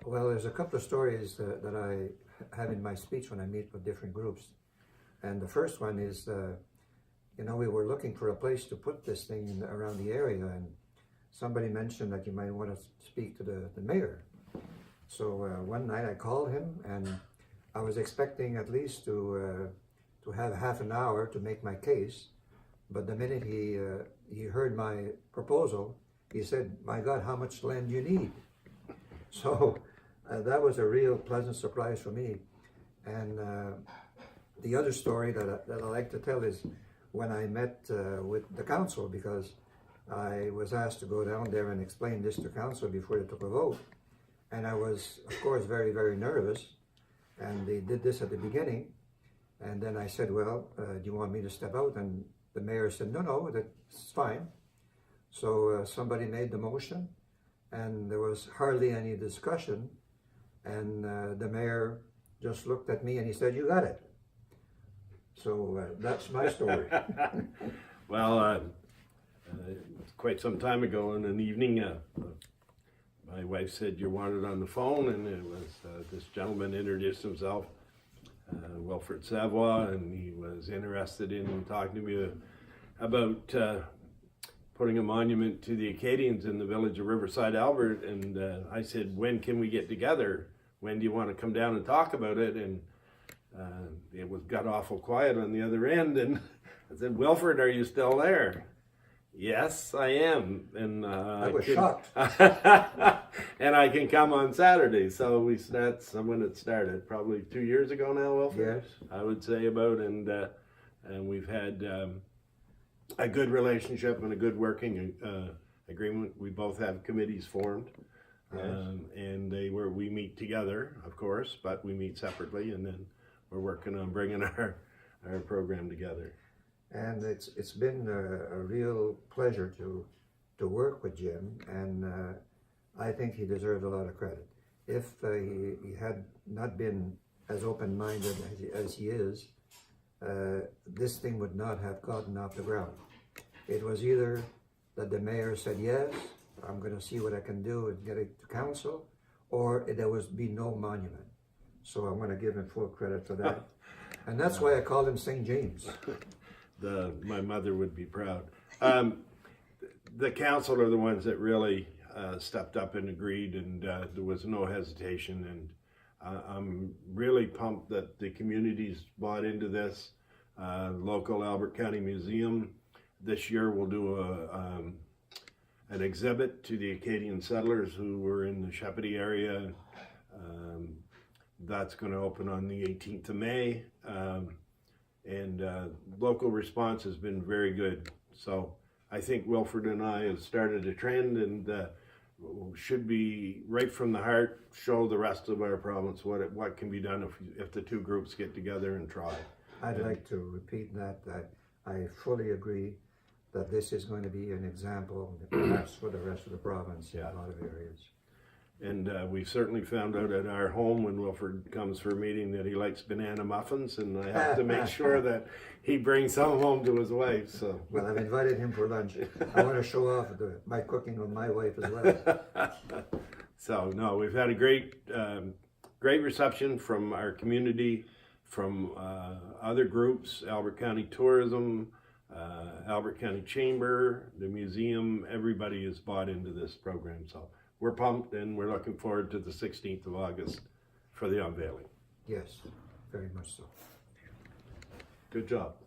Well, there's a couple of stories that I have in my speech when I meet with different groups. And the first one is, we were looking for a place to put this thing around the area, and somebody mentioned that you might want to speak to the mayor. So one night I called him, and I was expecting at least to have half an hour to make my case. But the minute he heard my proposal, he said, "My God, how much land do you need?" So that was a real pleasant surprise for me. And the other story that I like to tell is when I met with the council, because I was asked to go down there and explain this to council before they took a vote. And I was, of course, very, very nervous. And they did this at the beginning. And then I said, "Well, do you want me to step out?" And the mayor said, no, that's fine. So somebody made the motion, and there was hardly any discussion. And the mayor just looked at me and he said, "You got it." So that's my story. Well, quite some time ago in an evening, my wife said you wanted on the phone, and it was this gentleman introduced himself, Wilfred Savoie, and he was interested in talking to me about putting a monument to the Acadians in the village of Riverside-Albert. And I said, "When can we get together? When do you want to come down and talk about it?" And it got awful quiet on the other end, and I said, "Wilfred, are you still there?" "Yes, I am." And I was shocked. And I can come on Saturday. So that's when it started, probably 2 years ago now, Wilfred. Yes. I would say about, and we've had a good relationship and a good working agreement. We both have committees formed. Yes. And we meet together, of course, but we meet separately, and then we're working on bringing our program together. And it's been a real pleasure to work with Jim, and I think he deserves a lot of credit. If he had not been as open-minded as he is, this thing would not have gotten off the ground. It was either that the mayor said, "Yes, I'm going to see what I can do and get it to council," or there would be no monument. So I'm going to give him full credit for that. And that's why I called him St. James. My mother would be proud. The council are the ones that really stepped up and agreed, and there was no hesitation. And I'm really pumped that the community's bought into this. Local Albert County Museum this year will do an exhibit to the Acadian settlers who were in the Chipoudie area. That's going to open on the 18th of May. And local response has been very good. So I think Wilfred and I have started a trend, and should be right from the heart, show the rest of our province what can be done if the two groups get together and try. I'd like to repeat that I fully agree that this is going to be an example, perhaps for the rest of the province in a lot of areas. And we've certainly found out at our home when Wilfred comes for a meeting that he likes banana muffins, and I have to make sure that he brings some home to his wife. So, well, I've invited him for lunch. I want to show off my cooking with my wife as well. So no, we've had a great reception from our community, from other groups, Albert County Tourism, Albert County Chamber, the museum. Everybody is bought into this program. So we're pumped, and we're looking forward to the 16th of August for the unveiling. Yes, very much so. Good job.